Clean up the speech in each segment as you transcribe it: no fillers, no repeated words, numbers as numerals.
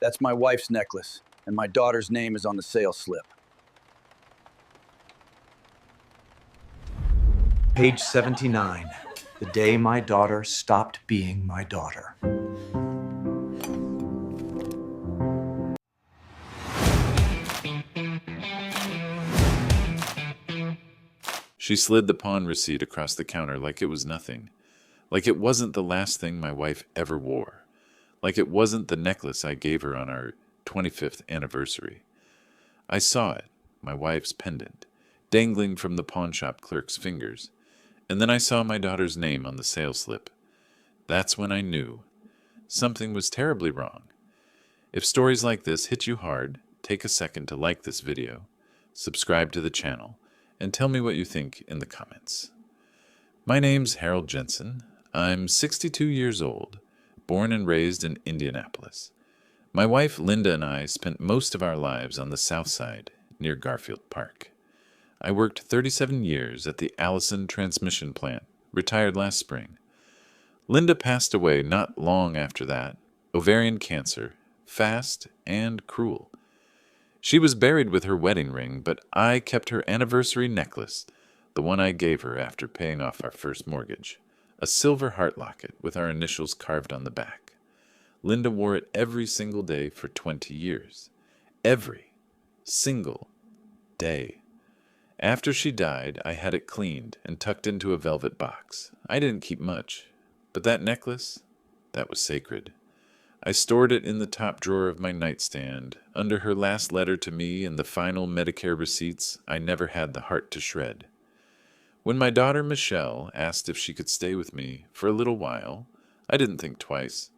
That's my wife's necklace, and my daughter's name is on the sales slip. Page 79. The day my daughter stopped being my daughter. She slid the pawn receipt across the counter like it was nothing. Like it wasn't the last thing my wife ever wore. Like it wasn't the necklace I gave her on our 25th anniversary. I saw it, my wife's pendant, dangling from the pawnshop clerk's fingers. And then I saw my daughter's name on the sales slip. That's when I knew something was terribly wrong. If stories like this hit you hard, take a second to like this video, subscribe to the channel, and tell me what you think in the comments. My name's Harold Jensen. I'm 62 years old, born and raised in Indianapolis. My wife Linda and I spent most of our lives on the south side, near Garfield Park. I worked 37 years at the Allison transmission plant, retired last spring. Linda passed away not long after that, ovarian cancer, fast and cruel. She was buried with her wedding ring, but I kept her anniversary necklace, the one I gave her after paying off our first mortgage, a silver heart locket with our initials carved on the back. Linda wore it every single day for 20 years. Every single day. After she died, I had it cleaned and tucked into a velvet box. I didn't keep much, but that necklace, that was sacred. I stored it in the top drawer of my nightstand, under her last letter to me and the final Medicare receipts I never had the heart to shred. When my daughter Michelle asked if she could stay with me for a little while, I didn't think twice.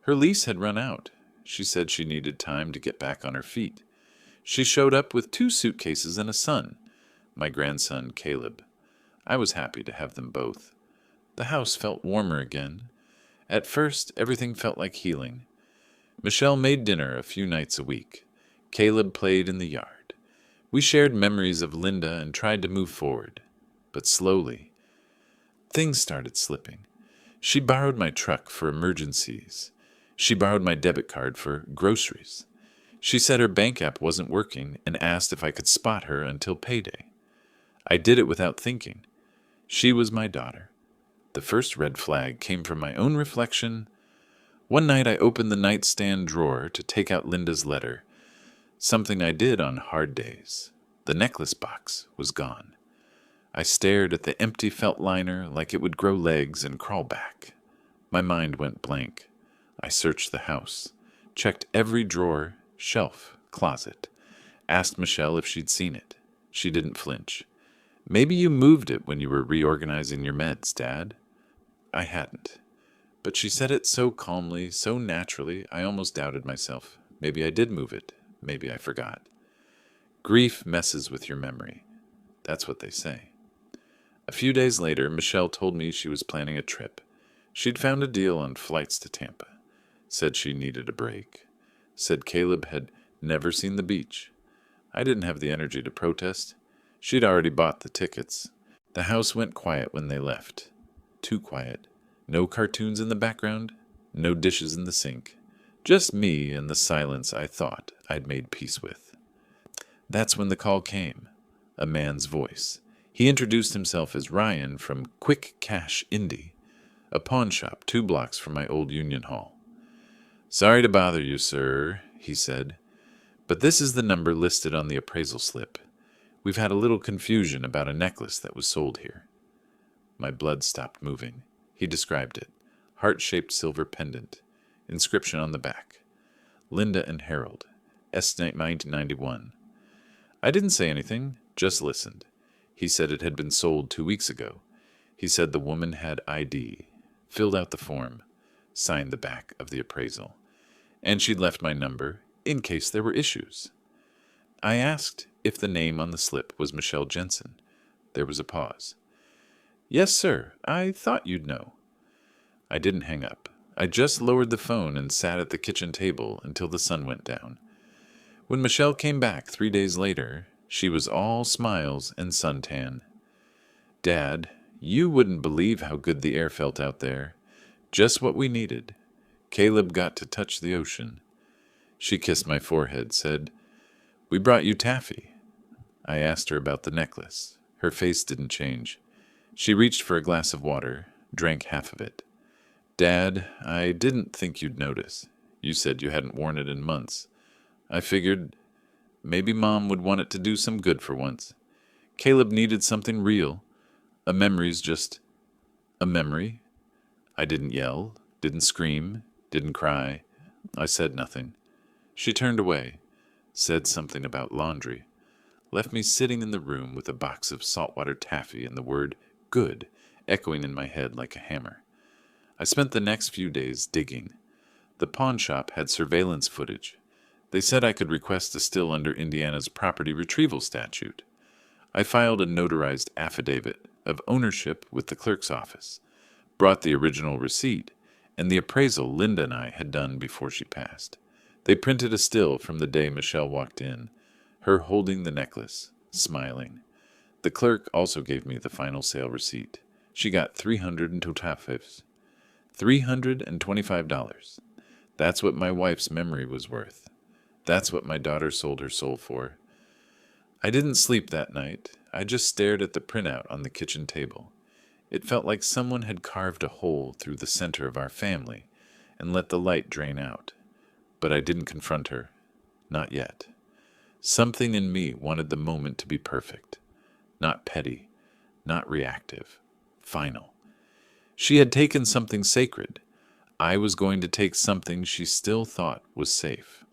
Her lease had run out. She said she needed time to get back on her feet. She showed up with 2 suitcases and a son, my grandson Caleb. I was happy to have them both. The house felt warmer again. At first, everything felt like healing. Michelle made dinner a few nights a week. Caleb played in the yard. We shared memories of Linda and tried to move forward. But slowly, things started slipping. She borrowed my truck for emergencies. She borrowed my debit card for groceries. She said her bank app wasn't working and asked if I could spot her until payday. I did it without thinking. She was my daughter. The first red flag came from my own reflection. One night I opened the nightstand drawer to take out Linda's letter, something I did on hard days. The necklace box was gone. I stared at the empty felt liner like it would grow legs and crawl back. My mind went blank. I searched the house, checked every drawer, shelf, closet, asked Michelle if she'd seen it. She didn't flinch. Maybe you moved it when you were reorganizing your meds, Dad. I hadn't. But she said it so calmly, so naturally, I almost doubted myself. Maybe I did move it. Maybe I forgot. Grief messes with your memory. That's what they say. A few days later, Michelle told me she was planning a trip. She'd found a deal on flights to Tampa. Said she needed a break. Said Caleb had never seen the beach. I didn't have the energy to protest. She'd already bought the tickets. The house went quiet when they left. Too quiet. No cartoons in the background. No dishes in the sink. Just me and the silence I thought I'd made peace with. That's when the call came. A man's voice. He introduced himself as Ryan from Quick Cash Indy, a pawn shop 2 blocks from my old Union Hall. "Sorry to bother you, sir," he said, "but this is the number listed on the appraisal slip. We've had a little confusion about a necklace that was sold here." My blood stopped moving. He described it. Heart-shaped silver pendant. Inscription on the back. Linda and Harold. Estimate 1991. I didn't say anything, just listened. He said it had been sold 2 weeks ago. He said the woman had ID, filled out the form, signed the back of the appraisal, and she'd left my number in case there were issues. I asked if the name on the slip was Michelle Jensen. There was a pause. "Yes, sir. I thought you'd know." I didn't hang up. I just lowered the phone and sat at the kitchen table until the sun went down. When Michelle came back 3 days later, she was all smiles and suntan. "Dad, you wouldn't believe how good the air felt out there. Just what we needed. Caleb got to touch the ocean." She kissed my forehead, said, "We brought you taffy." I asked her about the necklace. Her face didn't change. She reached for a glass of water, drank half of it. "Dad, I didn't think you'd notice. You said you hadn't worn it in months. I figured maybe Mom would want it to do some good for once. Caleb needed something real. A memory's just a memory." I didn't yell, didn't scream, didn't cry. I said nothing. She turned away, said something about laundry, left me sitting in the room with a box of saltwater taffy and the word "good" echoing in my head like a hammer. I spent the next few days digging. The pawn shop had surveillance footage. They said I could request a still under Indiana's property retrieval statute. I filed a notarized affidavit of ownership with the clerk's office, brought the original receipt, and the appraisal Linda and I had done before she passed. They printed a still from the day Michelle walked in, her holding the necklace, smiling. The clerk also gave me the final sale receipt. She got 300 in totafes. $325. That's what my wife's memory was worth. That's what my daughter sold her soul for. I didn't sleep that night. I just stared at the printout on the kitchen table. It felt like someone had carved a hole through the center of our family and let the light drain out. But I didn't confront her. Not yet. Something in me wanted the moment to be perfect. Not petty. Not reactive. Final. She had taken something sacred. I was going to take something she still thought was safe.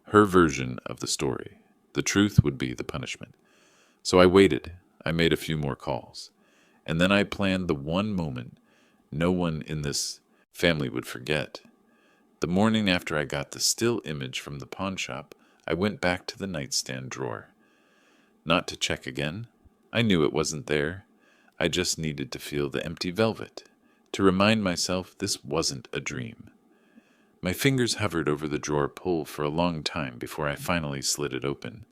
Her version of the story. The truth would be the punishment. So I waited. I made a few more calls. And then I planned the one moment no one in this family would forget. The morning after I got the still image from the pawn shop, I went back to the nightstand drawer. Not to check again. I knew it wasn't there. I just needed to feel the empty velvet, to remind myself this wasn't a dream. My fingers hovered over the drawer pull for a long time before I finally slid it open.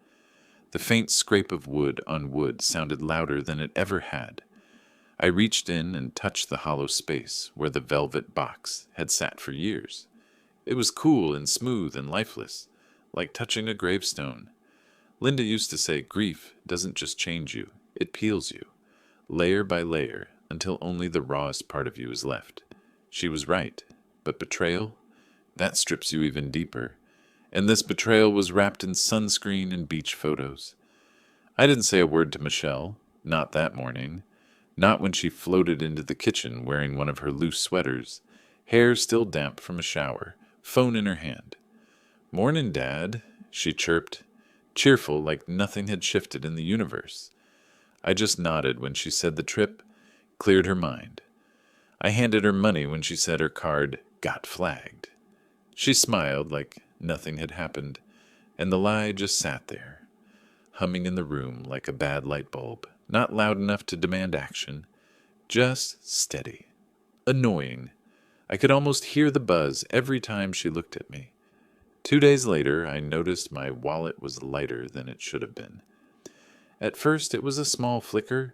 The faint scrape of wood on wood sounded louder than it ever had. I reached in and touched the hollow space where the velvet box had sat for years. It was cool and smooth and lifeless, like touching a gravestone. Linda used to say grief doesn't just change you, it peels you, layer by layer, until only the rawest part of you is left. She was right, but betrayal? That strips you even deeper. And this betrayal was wrapped in sunscreen and beach photos. I didn't say a word to Michelle, not that morning. Not when she floated into the kitchen wearing one of her loose sweaters, hair still damp from a shower, phone in her hand. "Mornin', Dad," she chirped, cheerful like nothing had shifted in the universe. I just nodded when she said the trip cleared her mind. I handed her money when she said her card got flagged. She smiled like nothing had happened, and the lie just sat there, humming in the room like a bad light bulb, not loud enough to demand action, just steady. Annoying. I could almost hear the buzz every time she looked at me. 2 days later, I noticed my wallet was lighter than it should have been. At first, it was a small flicker,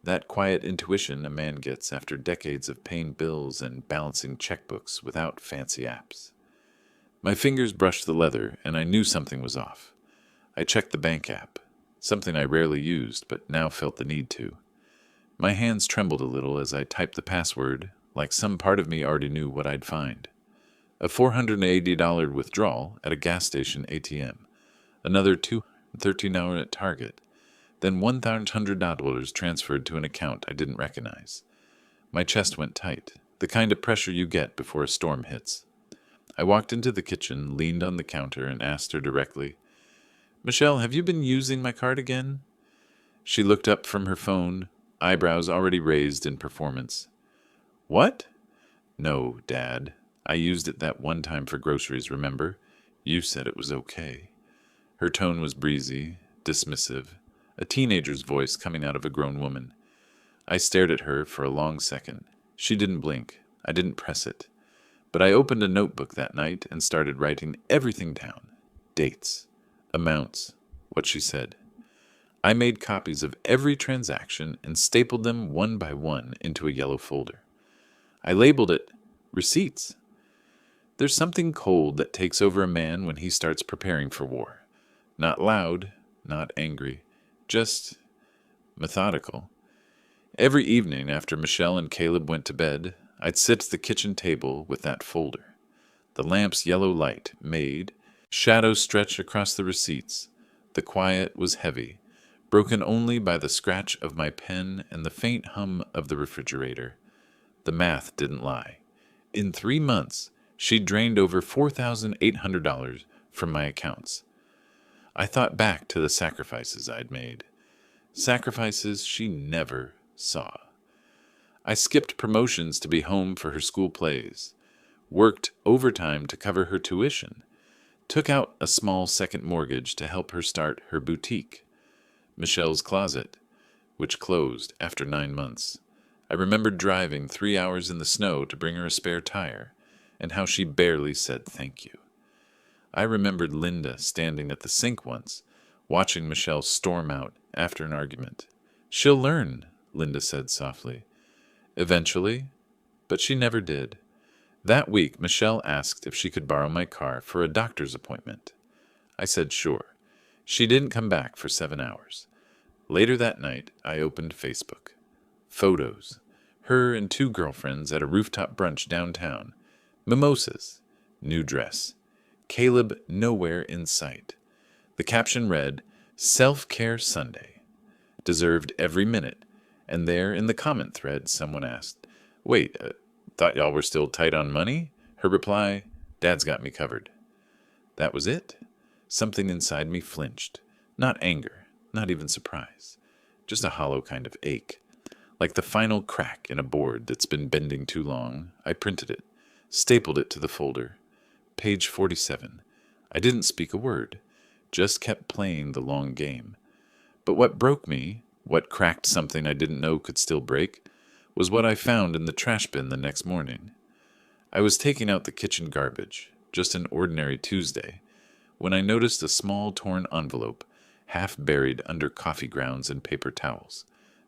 that quiet intuition a man gets after decades of paying bills and balancing checkbooks without fancy apps. My fingers brushed the leather, and I knew something was off. I checked the bank app, something I rarely used, but now felt the need to. My hands trembled a little as I typed the password, like some part of me already knew what I'd find. A $480 withdrawal at a gas station ATM, another $213 at Target, then $1,100 transferred to an account I didn't recognize. My chest went tight, the kind of pressure you get before a storm hits. I walked into the kitchen, leaned on the counter, and asked her directly, "Michelle, have you been using my card again?" She looked up from her phone, eyebrows already raised in performance. "What?" "No, Dad. I used it that one time for groceries, remember? You said it was okay." Her tone was breezy, dismissive, a teenager's voice coming out of a grown woman. I stared at her for a long second. She didn't blink. I didn't press it. But I opened a notebook that night and started writing everything down. Dates, amounts, what she said. I made copies of every transaction and stapled them one by one into a yellow folder. I labeled it receipts. There's something cold that takes over a man when he starts preparing for war. Not loud, not angry, just methodical. Every evening after Michelle and Caleb went to bed, I'd sit at the kitchen table with that folder. The lamp's yellow light made shadows stretch across the receipts. The quiet was heavy, broken only by the scratch of my pen and the faint hum of the refrigerator. The math didn't lie. In 3 months, she'd drained over $4,800 from my accounts. I thought back to the sacrifices I'd made. Sacrifices she never saw. I skipped promotions to be home for her school plays, worked overtime to cover her tuition, took out a small second mortgage to help her start her boutique, Michelle's Closet, which closed after 9 months. I remembered driving 3 hours in the snow to bring her a spare tire, and how she barely said thank you. I remembered Linda standing at the sink once, watching Michelle storm out after an argument. "She'll learn," Linda said softly. "Eventually," but she never did. That week, Michelle asked if she could borrow my car for a doctor's appointment. I said sure. She didn't come back for 7 hours. Later that night, I opened Facebook. Photos. Her and 2 girlfriends at a rooftop brunch downtown. Mimosas. New dress. Caleb nowhere in sight. The caption read, "Self-Care Sunday." Deserved every minute. And there in the comment thread, someone asked, "Wait, thought y'all were still tight on money?" Her reply, "Dad's got me covered." That was it. Something inside me flinched. Not anger, not even surprise. Just a hollow kind of ache. Like the final crack in a board that's been bending too long, I printed it, stapled it to the folder. Page 47. I didn't speak a word, just kept playing the long game. But what broke me, what cracked something I didn't know could still break, was what I found in the trash bin the next morning. I was taking out the kitchen garbage, just an ordinary Tuesday, when I noticed a small torn envelope, half buried under coffee grounds and paper towels.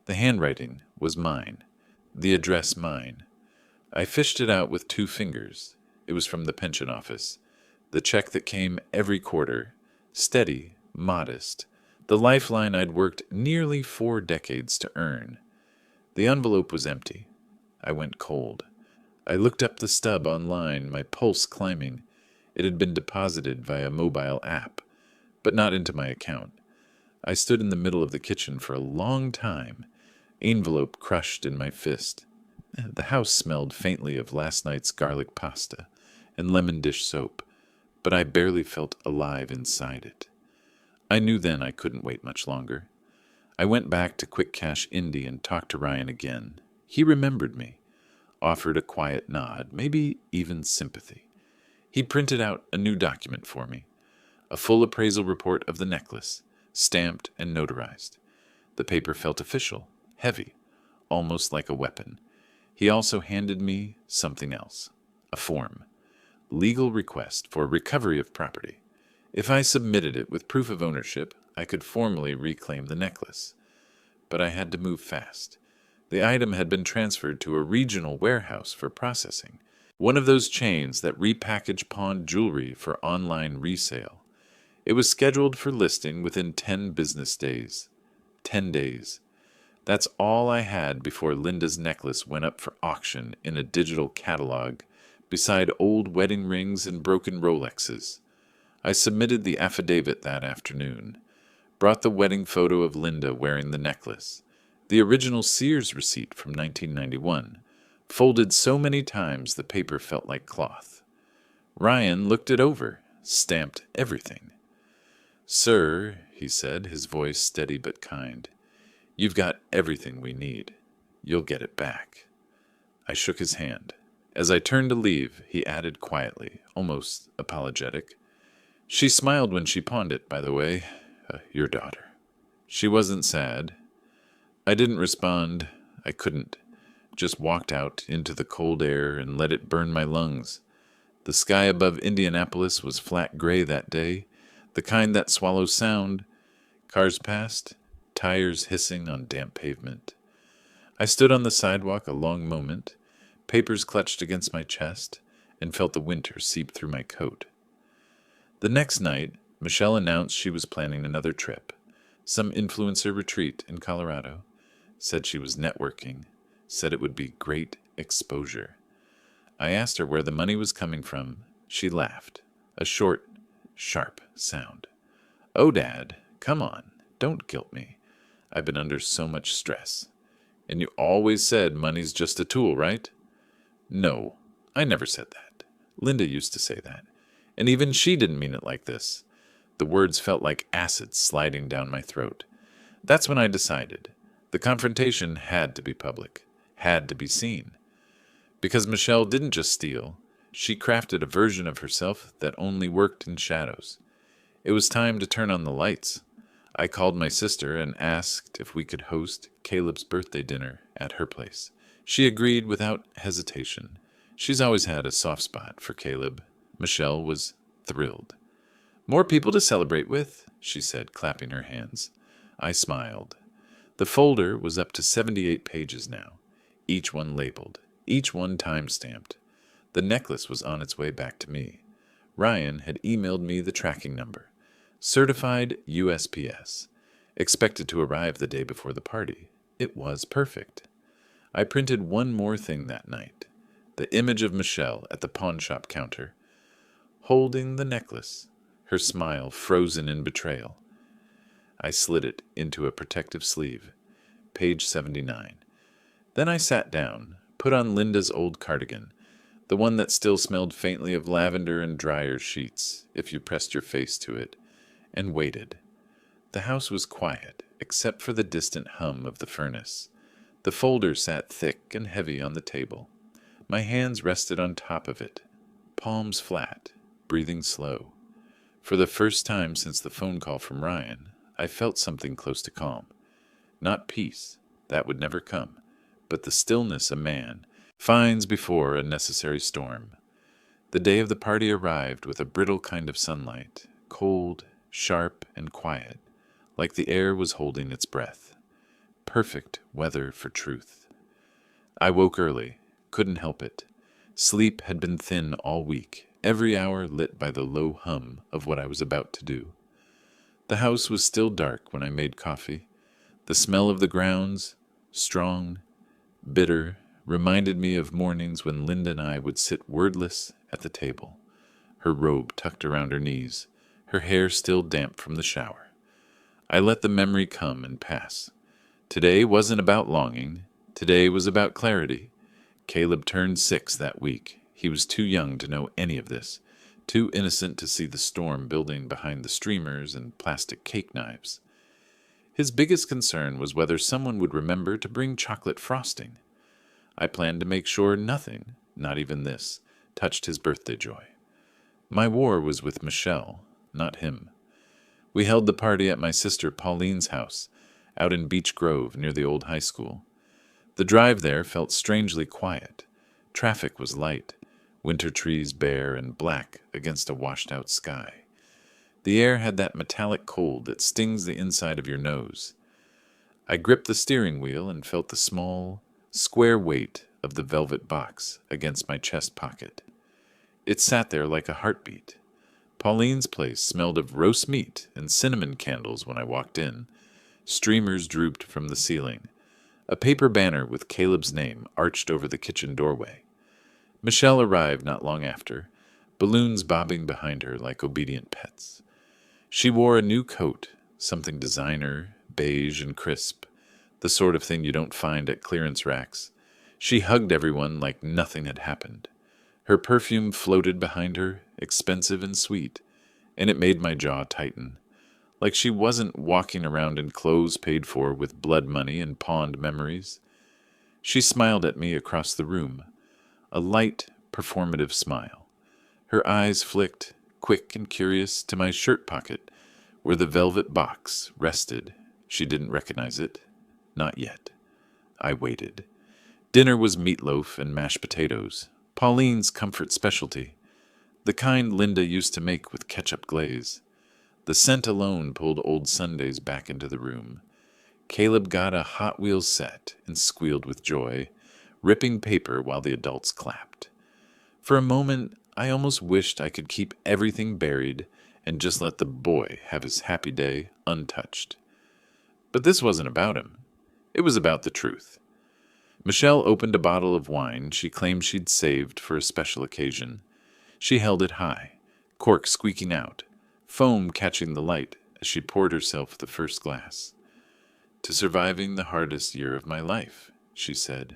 The handwriting was mine, the address mine. I fished it out with 2 fingers. It was from the pension office, the check that came every quarter, steady, modest, the lifeline I'd worked nearly 4 decades to earn. The envelope was empty. I went cold. I looked up the stub online, my pulse climbing. It had been deposited via mobile app, but not into my account. I stood in the middle of the kitchen for a long time, envelope crushed in my fist. The house smelled faintly of last night's garlic pasta and lemon dish soap, but I barely felt alive inside it. I knew then I couldn't wait much longer. I went back to Quick Cash Indy and talked to Ryan again. He remembered me, offered a quiet nod, maybe even sympathy. He printed out a new document for me, a full appraisal report of the necklace, stamped and notarized. The paper felt official, heavy, almost like a weapon. He also handed me something else, a form, legal request for recovery of property. If I submitted it with proof of ownership, I could formally reclaim the necklace. But I had to move fast. The item had been transferred to a regional warehouse for processing, one of those chains that repackage pawned jewelry for online resale. It was scheduled for listing within 10 business days. 10 days. That's all I had before Linda's necklace went up for auction in a digital catalog, beside old wedding rings and broken Rolexes. I submitted the affidavit that afternoon, brought the wedding photo of Linda wearing the necklace, the original Sears receipt from 1991, folded so many times the paper felt like cloth. Ryan looked it over, stamped everything. "Sir," he said, his voice steady but kind, "you've got everything we need. You'll get it back." I shook his hand. As I turned to leave, he added quietly, almost apologetic, "She smiled when she pawned it, by the way, your daughter." She wasn't sad. I didn't respond. I couldn't. Just walked out into the cold air and let it burn my lungs. The sky above Indianapolis was flat gray that day, the kind that swallows sound. Cars passed, tires hissing on damp pavement. I stood on the sidewalk a long moment, papers clutched against my chest, and felt the winter seep through my coat. The next night, Michelle announced she was planning another trip, some influencer retreat in Colorado, said she was networking, said it would be great exposure. I asked her where the money was coming from. She laughed, a short, sharp sound. Oh, Dad, come on, don't guilt me. I've been under so much stress. And you always said money's just a tool, right? No, I never said that. Linda used to say that. And even she didn't mean it like this. The words felt like acid sliding down my throat. That's when I decided. The confrontation had to be public, had to be seen. Because Michelle didn't just steal, she crafted a version of herself that only worked in shadows. It was time to turn on the lights. I called my sister and asked if we could host Caleb's birthday dinner at her place. She agreed without hesitation. She's always had a soft spot for Caleb. Michelle was thrilled. More people to celebrate with, she said, clapping her hands. I smiled. The folder was up to 78 pages now, each one labeled, each one time-stamped. The necklace was on its way back to me. Ryan had emailed me the tracking number. Certified USPS. Expected to arrive the day before the party. It was perfect. I printed one more thing that night. The image of Michelle at the pawnshop counter, holding the necklace, her smile frozen in betrayal. I slid it into a protective sleeve. Page 79. Then I sat down, put on Linda's old cardigan, the one that still smelled faintly of lavender and dryer sheets if you pressed your face to it, and waited. The house was quiet, except for the distant hum of the furnace. The folder sat thick and heavy on the table. My hands rested on top of it, palms flat, breathing slow. For the first time since the phone call from Ryan, I felt something close to calm. Not peace, that would never come, but the stillness a man finds before a necessary storm. The day of the party arrived with a brittle kind of sunlight, cold, sharp, and quiet, like the air was holding its breath. Perfect weather for truth. I woke early, couldn't help it. Sleep had been thin all week, every hour lit by the low hum of what I was about to do. The house was still dark when I made coffee. The smell of the grounds, strong, bitter, reminded me of mornings when Linda and I would sit wordless at the table, her robe tucked around her knees, her hair still damp from the shower. I let the memory come and pass. Today wasn't about longing. Today was about clarity. Caleb turned 6 that week. He was too young to know any of this, too innocent to see the storm building behind the streamers and plastic cake knives. His biggest concern was whether someone would remember to bring chocolate frosting. I planned to make sure nothing, not even this, touched his birthday joy. My war was with Michelle, not him. We held the party at my sister Pauline's house, out in Beech Grove near the old high school. The drive there felt strangely quiet. Traffic was light, winter trees bare and black against a washed-out sky. The air had that metallic cold that stings the inside of your nose. I gripped the steering wheel and felt the small, square weight of the velvet box against my chest pocket. It sat there like a heartbeat. Pauline's place smelled of roast meat and cinnamon candles when I walked in. Streamers drooped from the ceiling. A paper banner with Caleb's name arched over the kitchen doorway. Michelle arrived not long after, balloons bobbing behind her like obedient pets. She wore a new coat, something designer, beige and crisp, the sort of thing you don't find at clearance racks. She hugged everyone like nothing had happened. Her perfume floated behind her, expensive and sweet, and it made my jaw tighten. Like she wasn't walking around in clothes paid for with blood money and pawned memories. She smiled at me across the room, a light, performative smile. Her eyes flicked, quick and curious, to my shirt pocket, where the velvet box rested. She didn't recognize it. Not yet. I waited. Dinner was meatloaf and mashed potatoes, Pauline's comfort specialty, the kind Linda used to make with ketchup glaze. The scent alone pulled old Sundays back into the room. Caleb got a Hot Wheels set and squealed with joy, ripping paper while the adults clapped. For a moment, I almost wished I could keep everything buried and just let the boy have his happy day untouched. But this wasn't about him. It was about the truth. Michelle opened a bottle of wine she claimed she'd saved for a special occasion. She held it high, cork squeaking out, foam catching the light as she poured herself the first glass. "To surviving the hardest year of my life," she said,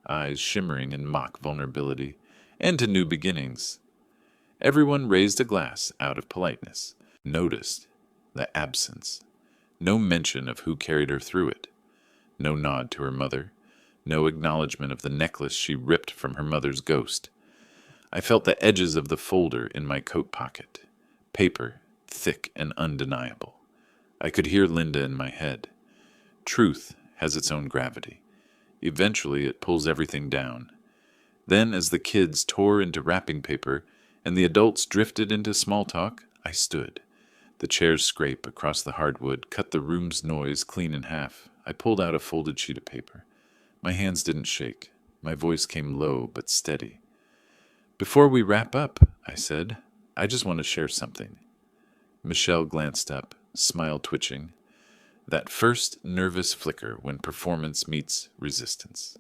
eyes shimmering in mock vulnerability, "and to new beginnings." Everyone raised a glass out of politeness, noticed the absence. No mention of who carried her through it. No nod to her mother. No acknowledgement of the necklace she ripped from her mother's ghost. I felt the edges of the folder in my coat pocket. Paper, thick and undeniable. I could hear Linda in my head. Truth has its own gravity. Eventually it pulls everything down. Then, as the kids tore into wrapping paper and the adults drifted into small talk, I stood. The chair's scrape across the hardwood cut the room's noise clean in half. I pulled out a folded sheet of paper. My hands didn't shake. My voice came low but steady. "Before we wrap up," I said, "I just want to share something." Michelle glanced up, smile twitching. That first nervous flicker when performance meets resistance.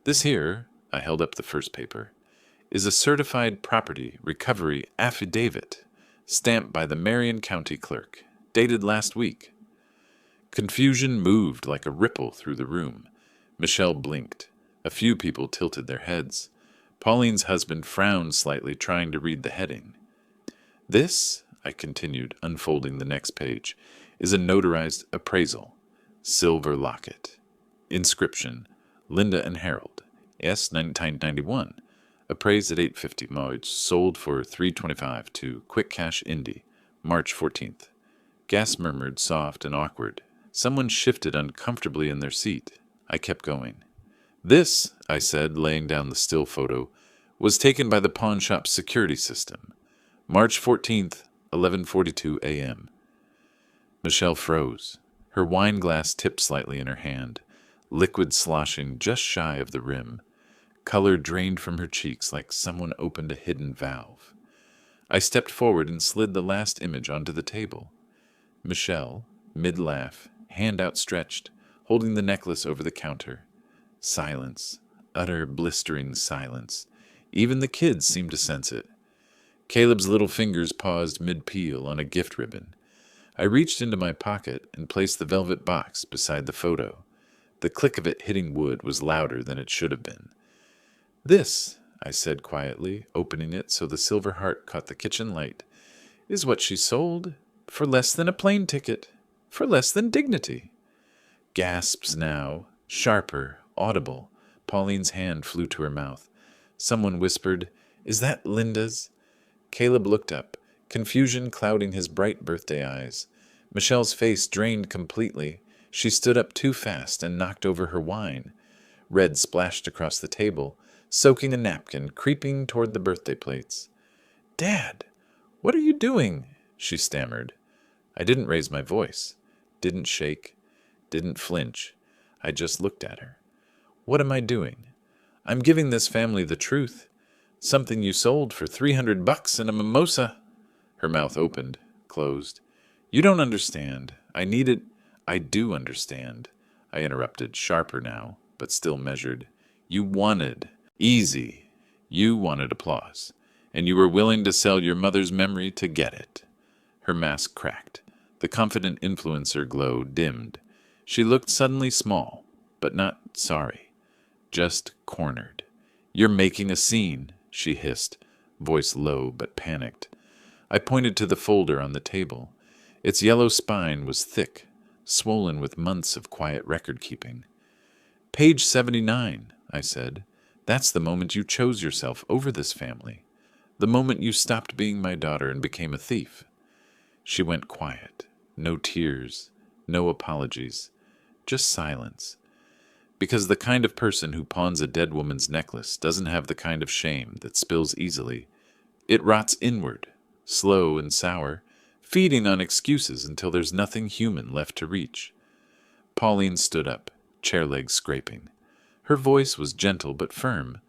"This here," I held up the first paper, "is a certified property recovery affidavit, stamped by the Marion County clerk, dated last week." Confusion moved like a ripple through the room. Michelle blinked. A few people tilted their heads. Pauline's husband frowned slightly, trying to read the heading. "This," I continued, unfolding the next page, "is a notarized appraisal. Silver locket. Inscription, Linda and Harold, S. 1991. Appraised at $850 mortgage, sold for $325 to Quick Cash Indy, March 14th. Gas murmured, soft and awkward. Someone shifted uncomfortably in their seat. I kept going. "This," I said, laying down the still photo, "was taken by the pawn shop's security system. March 14th, 11:42 a.m. Michelle froze. Her wine glass tipped slightly in her hand, liquid sloshing just shy of the rim. Color drained from her cheeks like someone opened a hidden valve. I stepped forward and slid the last image onto the table. Michelle, mid-laugh, hand outstretched, holding the necklace over the counter. Silence. Utter, blistering silence. Even the kids seemed to sense it. Caleb's little fingers paused mid-peel on a gift ribbon. I reached into my pocket and placed the velvet box beside the photo. The click of it hitting wood was louder than it should have been. "This," I said quietly, opening it so the silver heart caught the kitchen light, "is what she sold. For less than a plane ticket. For less than dignity." Gasps now, sharper, audible. Pauline's hand flew to her mouth. Someone whispered, "Is that Linda's?" Caleb looked up, confusion clouding his bright birthday eyes. Michelle's face drained completely. She stood up too fast and knocked over her wine. Red splashed across the table, soaking a napkin, creeping toward the birthday plates. "Dad, what are you doing?" she stammered. I didn't raise my voice, didn't shake, didn't flinch. I just looked at her. "What am I doing? I'm giving this family the truth. Something you sold for $300 and a mimosa." Her mouth opened, closed. "You don't understand. I need it." "I do understand," I interrupted, sharper now, but still measured. "You wanted. Easy. You wanted applause. And you were willing to sell your mother's memory to get it." Her mask cracked. The confident influencer glow dimmed. She looked suddenly small, but not sorry. Just cornered. "You're making a scene," she hissed, voice low but panicked. I pointed to the folder on the table. Its yellow spine was thick, swollen with months of quiet record-keeping. "Page 79, I said. "That's the moment you chose yourself over this family. The moment you stopped being my daughter and became a thief." She went quiet. No tears, no apologies, just silence. Because the kind of person who pawns a dead woman's necklace doesn't have the kind of shame that spills easily. It rots inward, slow and sour, feeding on excuses until there's nothing human left to reach. Pauline stood up, chair legs scraping. Her voice was gentle but firm.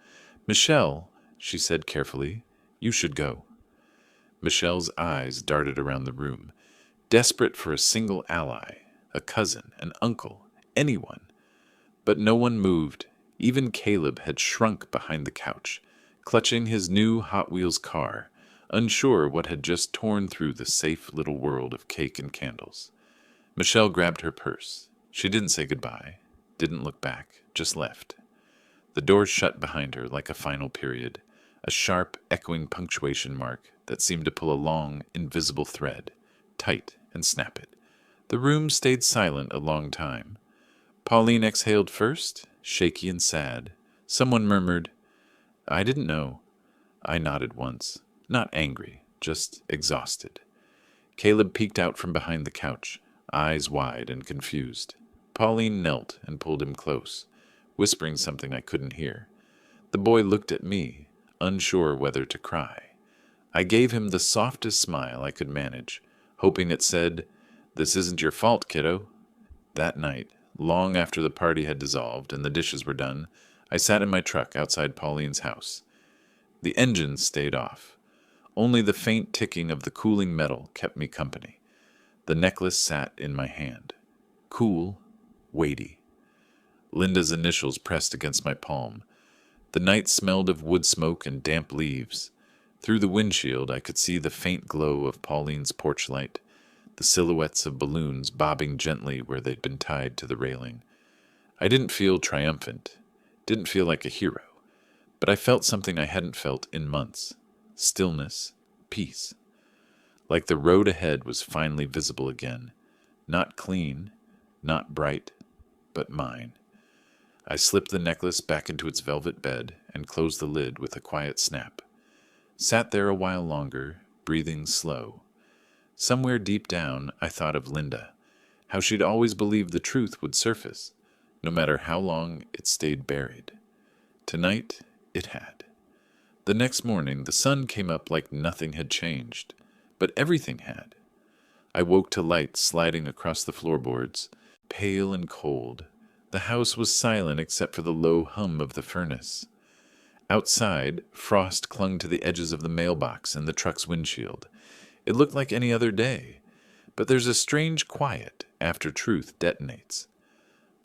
"Michelle," she said carefully. You should go. Michelle's eyes darted around the room, desperate for a single ally, a cousin, an uncle, anyone. But no one moved. Even Caleb had shrunk behind the couch, clutching his new Hot Wheels car, unsure what had just torn through the safe little world of cake and candles. Michelle grabbed her purse. She didn't say goodbye, didn't look back, just left. The door shut behind her like a final period, a sharp, echoing punctuation mark that seemed to pull a long, invisible thread, tight, and snap it. The room stayed silent a long time. Pauline exhaled first, shaky and sad. Someone murmured, I didn't know. I nodded once, not angry, just exhausted. Caleb peeked out from behind the couch, eyes wide and confused. Pauline knelt and pulled him close, whispering something I couldn't hear. The boy looked at me, unsure whether to cry. I gave him the softest smile I could manage, hoping it said, This isn't your fault, kiddo. That night, long after the party had dissolved and the dishes were done, I sat in my truck outside Pauline's house. The engine stayed off. Only the faint ticking of the cooling metal kept me company. The necklace sat in my hand. Cool, weighty. Linda's initials pressed against my palm. The night smelled of wood smoke and damp leaves. Through the windshield I could see the faint glow of Pauline's porch light, the silhouettes of balloons bobbing gently where they'd been tied to the railing. I didn't feel triumphant, didn't feel like a hero, but I felt something I hadn't felt in months. Stillness, peace. Like the road ahead was finally visible again. Not clean, not bright, but mine. I slipped the necklace back into its velvet bed and closed the lid with a quiet snap. Sat there a while longer, breathing slow. Somewhere deep down, I thought of Linda, how she'd always believed the truth would surface, no matter how long it stayed buried. Tonight, it had. The next morning, the sun came up like nothing had changed, but everything had. I woke to light sliding across the floorboards, pale and cold. The house was silent except for the low hum of the furnace. Outside, frost clung to the edges of the mailbox and the truck's windshield. It looked like any other day, but there's a strange quiet after truth detonates,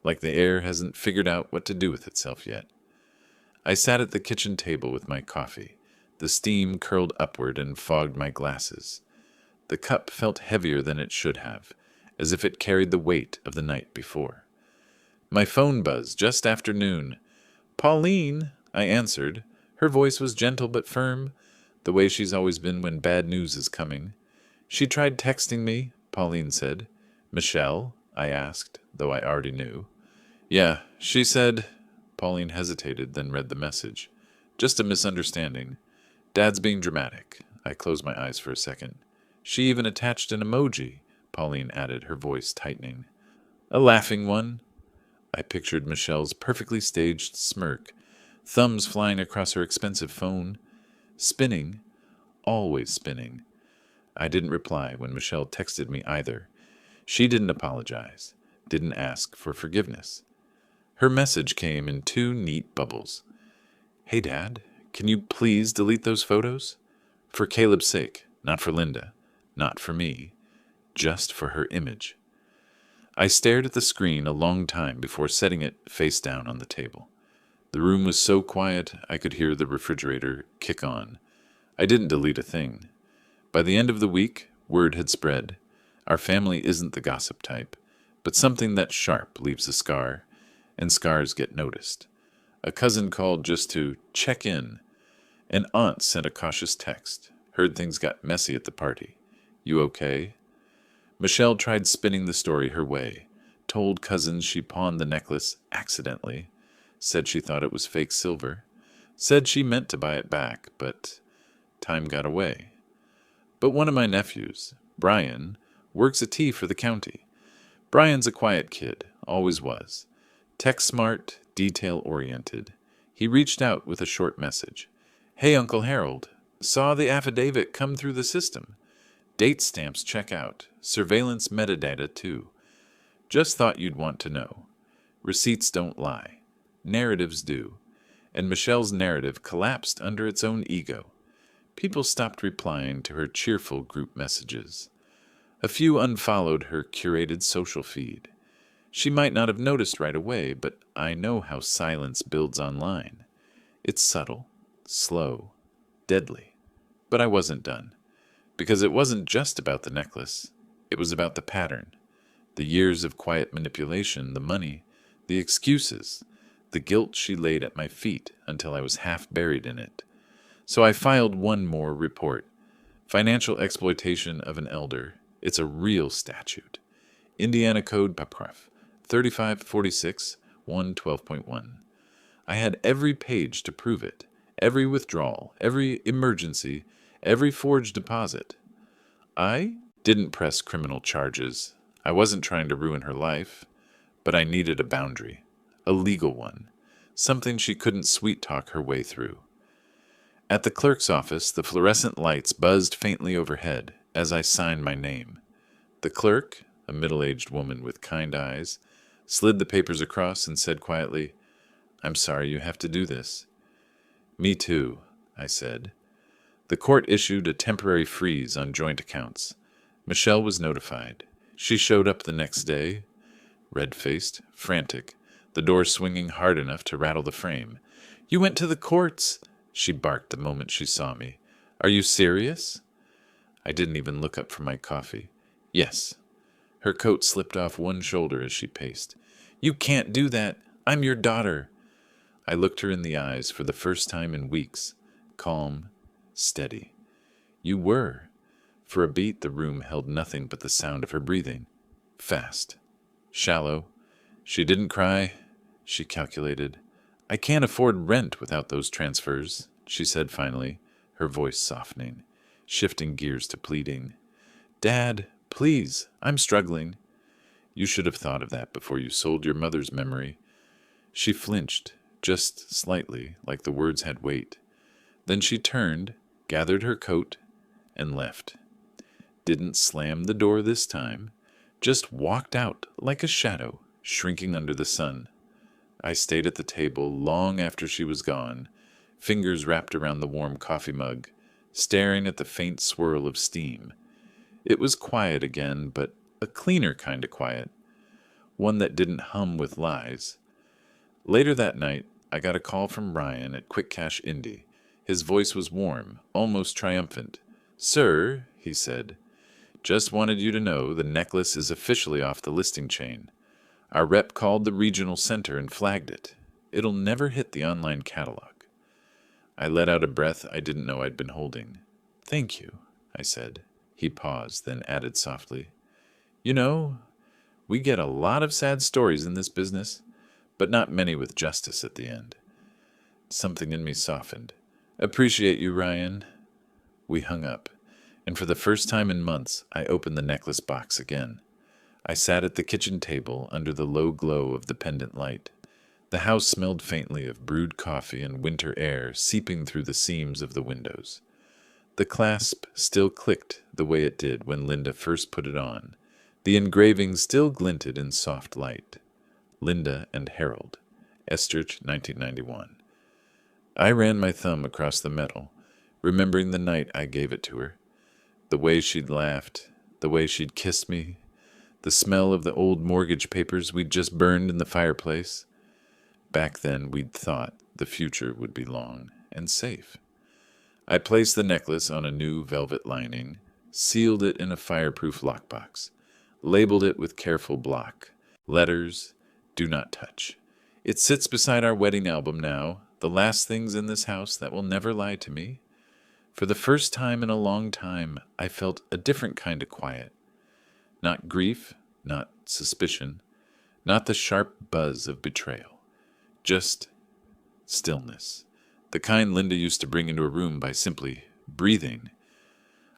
like the air hasn't figured out what to do with itself yet. I sat at the kitchen table with my coffee. The steam curled upward and fogged my glasses. The cup felt heavier than it should have, as if it carried the weight of the night before. My phone buzzed just after noon. Pauline, I answered. Her voice was gentle but firm, the way she's always been when bad news is coming. She tried texting me, Pauline said. Michelle? I asked, though I already knew. Yeah, she said. Pauline hesitated, then read the message. Just a misunderstanding. Dad's being dramatic. I closed my eyes for a second. She even attached an emoji, Pauline added, her voice tightening. A laughing one. I pictured Michelle's perfectly staged smirk, thumbs flying across her expensive phone. Spinning, always spinning. I didn't reply when Michelle texted me either. She didn't apologize, didn't ask for forgiveness. Her message came in two neat bubbles. Hey, Dad, can you please delete those photos? For Caleb's sake, not for Linda, not for me, just for her image. I stared at the screen a long time before setting it face down on the table. The room was so quiet I could hear the refrigerator kick on. I didn't delete a thing. By the end of the week, word had spread. Our family isn't the gossip type, but something that's sharp leaves a scar, and scars get noticed. A cousin called just to check in. An aunt sent a cautious text. Heard things got messy at the party. You okay? Michelle tried spinning the story her way. Told cousins she pawned the necklace accidentally. Said she thought it was fake silver. Said she meant to buy it back, but time got away. But one of my nephews, Brian, works a tea for the county. Brian's a quiet kid, always was. Tech smart, detail-oriented. He reached out with a short message. Hey, Uncle Harold. Saw the affidavit come through the system. Date stamps check out. Surveillance metadata, too. Just thought you'd want to know. Receipts don't lie. Narratives do. and Michelle's narrative collapsed under its own ego. People stopped replying to her cheerful group messages. A few unfollowed her curated social feed. She might not have noticed right away, but I know how silence builds online. It's subtle, slow, deadly. But I wasn't done, because it wasn't just about the necklace. It was about the pattern, the years of quiet manipulation, the money, the excuses, the guilt she laid at my feet until I was half buried in it. So I filed one more report. Financial exploitation of an elder. It's a real statute. Indiana Code Paragraph 3546 112.1. I had every page to prove it, every withdrawal, every emergency, every forged deposit. I didn't press criminal charges. I wasn't trying to ruin her life, but I needed a boundary, a legal one, something she couldn't sweet-talk her way through. At the clerk's office, the fluorescent lights buzzed faintly overhead as I signed my name. The clerk, a middle-aged woman with kind eyes, slid the papers across and said quietly, "I'm sorry you have to do this." "Me too," I said. The court issued a temporary freeze on joint accounts. Michelle was notified. She showed up the next day, red-faced, frantic, the door swinging hard enough to rattle the frame. "You went to the courts," she barked the moment she saw me. "Are you serious?" I didn't even look up from my coffee. "Yes." Her coat slipped off one shoulder as she paced. "You can't do that. I'm your daughter." I looked her in the eyes for the first time in weeks, calm, steady. "You were." For a beat, the room held nothing but the sound of her breathing. Fast. Shallow. She didn't cry. She calculated. "I can't afford rent without those transfers," she said finally, her voice softening, shifting gears to pleading. "Dad, please, I'm struggling." "You should have thought of that before you sold your mother's memory." She flinched, just slightly, like the words had weight. Then she turned, gathered her coat, and left. Didn't slam the door this time, just walked out like a shadow, shrinking under the sun. I stayed at the table long after she was gone, fingers wrapped around the warm coffee mug, staring at the faint swirl of steam. It was quiet again, but a cleaner kind of quiet, one that didn't hum with lies. Later that night, I got a call from Ryan at Quick Cash Indy. His voice was warm, almost triumphant. "Sir," he said, "just wanted you to know the necklace is officially off the listing chain. Our rep called the regional center and flagged it. It'll never hit the online catalog." I let out a breath I didn't know I'd been holding. "Thank you," I said. He paused, then added softly, "You know, we get a lot of sad stories in this business, but not many with justice at the end." Something in me softened. "Appreciate you, Ryan." We hung up, and for the first time in months, I opened the necklace box again. I sat at the kitchen table under the low glow of the pendant light. The house smelled faintly of brewed coffee and winter air seeping through the seams of the windows. The clasp still clicked the way it did when Linda first put it on. The engraving still glinted in soft light. Linda and Harold, Estridge, 1991. I ran my thumb across the metal, remembering the night I gave it to her. The way she'd laughed, the way she'd kissed me, the smell of the old mortgage papers we'd just burned in the fireplace. Back then, we'd thought the future would be long and safe. I placed the necklace on a new velvet lining, sealed it in a fireproof lockbox, labeled it with careful block. Letters, "Do not touch." It sits beside our wedding album now, the last things in this house that will never lie to me. For the first time in a long time, I felt a different kind of quiet. Not grief, not suspicion, not the sharp buzz of betrayal. Just stillness, the kind Linda used to bring into a room by simply breathing.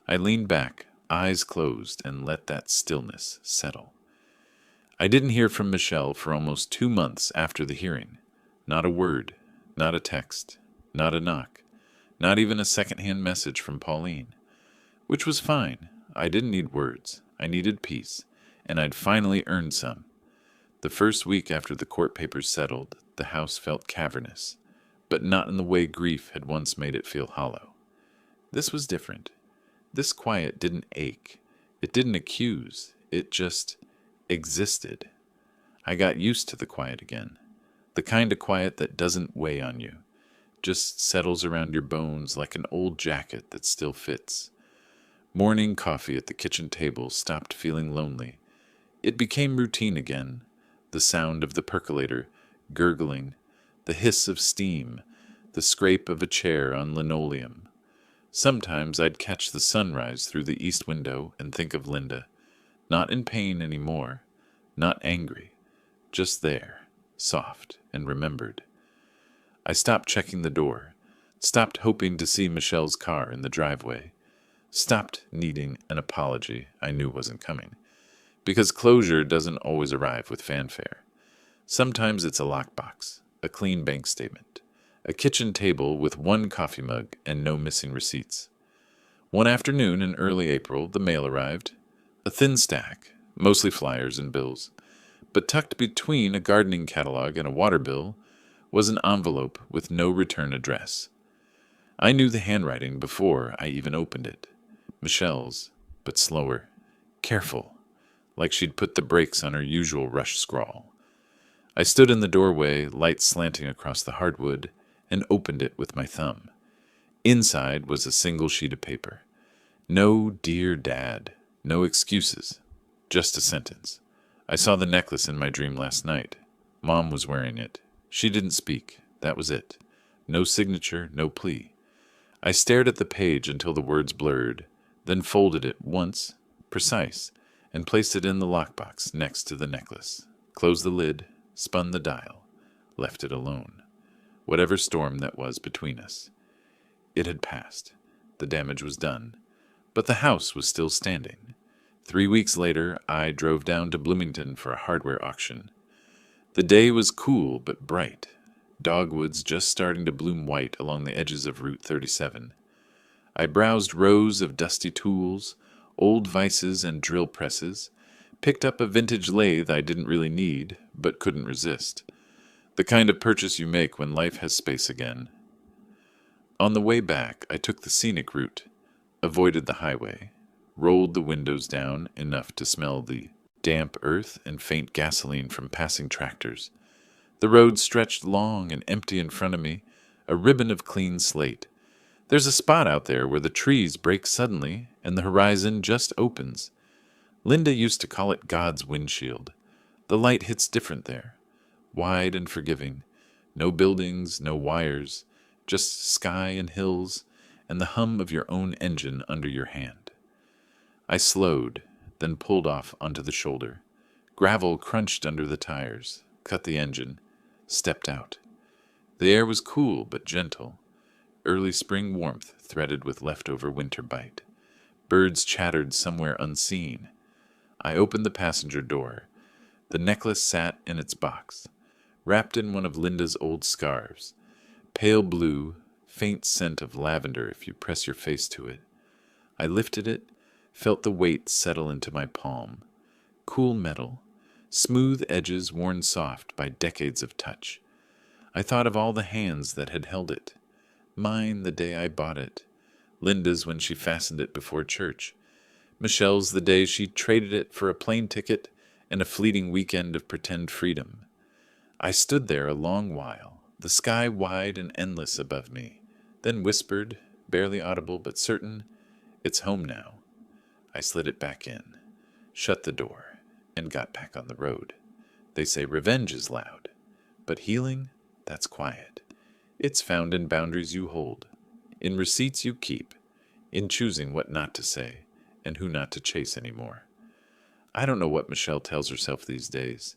I leaned back, eyes closed, and let that stillness settle. I didn't hear from Michelle for almost 2 months after the hearing. Not a word, not a text, not a knock, not even a second-hand message from Pauline. Which was fine. I didn't need words. I needed peace, and I'd finally earned some. The first week after the court papers settled, the house felt cavernous, but not in the way grief had once made it feel hollow. This was different. This quiet didn't ache. It didn't accuse. It just existed. I got used to the quiet again. The kind of quiet that doesn't weigh on you, just settles around your bones like an old jacket that still fits. Morning coffee at the kitchen table stopped feeling lonely. It became routine again. The sound of the percolator, gurgling, the hiss of steam, the scrape of a chair on linoleum. Sometimes I'd catch the sunrise through the east window and think of Linda, not in pain anymore, not angry, just there, soft and remembered. I stopped checking the door, stopped hoping to see Michelle's car in the driveway, stopped needing an apology I knew wasn't coming, because closure doesn't always arrive with fanfare. Sometimes it's a lockbox, a clean bank statement, a kitchen table with one coffee mug and no missing receipts. One afternoon in early April, the mail arrived, a thin stack, mostly flyers and bills, but tucked between a gardening catalog and a water bill was an envelope with no return address. I knew the handwriting before I even opened it. Michelle's, but slower, careful, like she'd put the brakes on her usual rush scrawl. I stood in the doorway, light slanting across the hardwood, and opened it with my thumb. Inside was a single sheet of paper. No dear Dad, no excuses, just a sentence. I saw the necklace in my dream last night. Mom was wearing it. She didn't speak. That was it. No signature, no plea. I stared at the page until the words blurred, then folded it once, precise, and placed it in the lockbox next to the necklace. Closed the lid, spun the dial, left it alone. Whatever storm that was between us. It had passed. The damage was done. But the house was still standing. 3 weeks later, I drove down to Bloomington for a hardware auction. The day was cool but bright. Dogwoods just starting to bloom white along the edges of Route 37. I browsed rows of dusty tools, old vices and drill presses, picked up a vintage lathe I didn't really need, but couldn't resist. The kind of purchase you make when life has space again. On the way back, I took the scenic route, avoided the highway, rolled the windows down enough to smell the damp earth and faint gasoline from passing tractors. The road stretched long and empty in front of me, a ribbon of clean slate. There's a spot out there where the trees break suddenly and the horizon just opens. Linda used to call it God's windshield. The light hits different there, wide and forgiving. No buildings, no wires, just sky and hills and the hum of your own engine under your hand. I slowed, then pulled off onto the shoulder. Gravel crunched under the tires, cut the engine, stepped out. The air was cool but gentle. Early spring warmth threaded with leftover winter bite. Birds chattered somewhere unseen. I opened the passenger door. The necklace sat in its box, wrapped in one of Linda's old scarves. Pale blue, faint scent of lavender if you press your face to it. I lifted it, felt the weight settle into my palm. Cool metal, smooth edges worn soft by decades of touch. I thought of all the hands that had held it. Mine the day I bought it. Linda's when she fastened it before church. Michelle's the day she traded it for a plane ticket and a fleeting weekend of pretend freedom. I stood there a long while, the sky wide and endless above me, then whispered, barely audible but certain, "It's home now." I slid it back in, shut the door, and got back on the road. They say revenge is loud, but healing, that's quiet. It's found in boundaries you hold, in receipts you keep, in choosing what not to say and who not to chase anymore. I don't know what Michelle tells herself these days.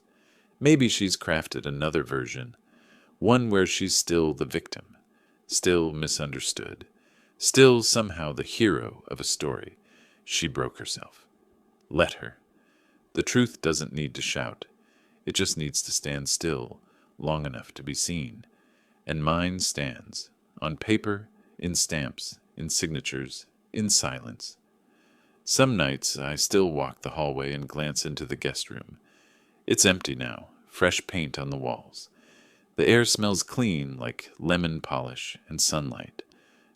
Maybe she's crafted another version, one where she's still the victim, still misunderstood, still somehow the hero of a story. She broke herself. Let her. The truth doesn't need to shout. It just needs to stand still long enough to be seen. And mine stands, on paper, in stamps, in signatures, in silence. Some nights I still walk the hallway and glance into the guest room. It's empty now, fresh paint on the walls. The air smells clean like lemon polish and sunlight.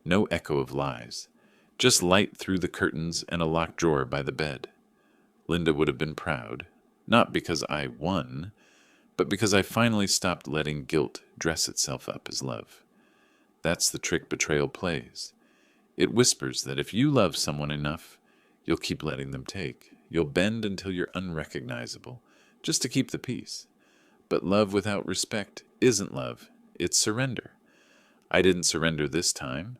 No echo of lies. Just light through the curtains and a locked drawer by the bed. Linda would have been proud, not because I won, but because I finally stopped letting guilt dress itself up as love. That's the trick betrayal plays. It whispers that if you love someone enough, you'll keep letting them take. You'll bend until you're unrecognizable, just to keep the peace. But love without respect isn't love, it's surrender. I didn't surrender this time.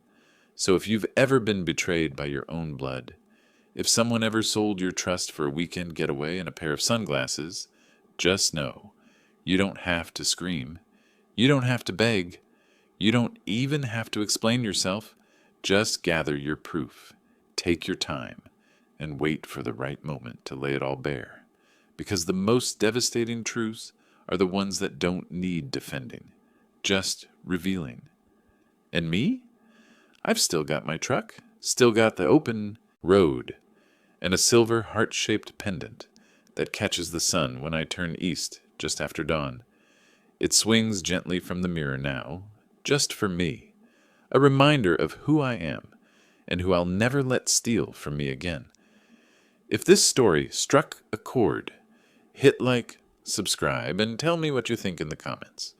So if you've ever been betrayed by your own blood, if someone ever sold your trust for a weekend getaway and a pair of sunglasses, just know you don't have to scream. You don't have to beg. You don't even have to explain yourself. Just gather your proof. Take your time and wait for the right moment to lay it all bare. Because the most devastating truths are the ones that don't need defending, just revealing. And me? I've still got my truck, still got the open road, and a silver heart-shaped pendant that catches the sun when I turn east just after dawn. It swings gently from the mirror now, just for me, a reminder of who I am and who I'll never let steal from me again. If this story struck a chord, hit like, subscribe, and tell me what you think in the comments.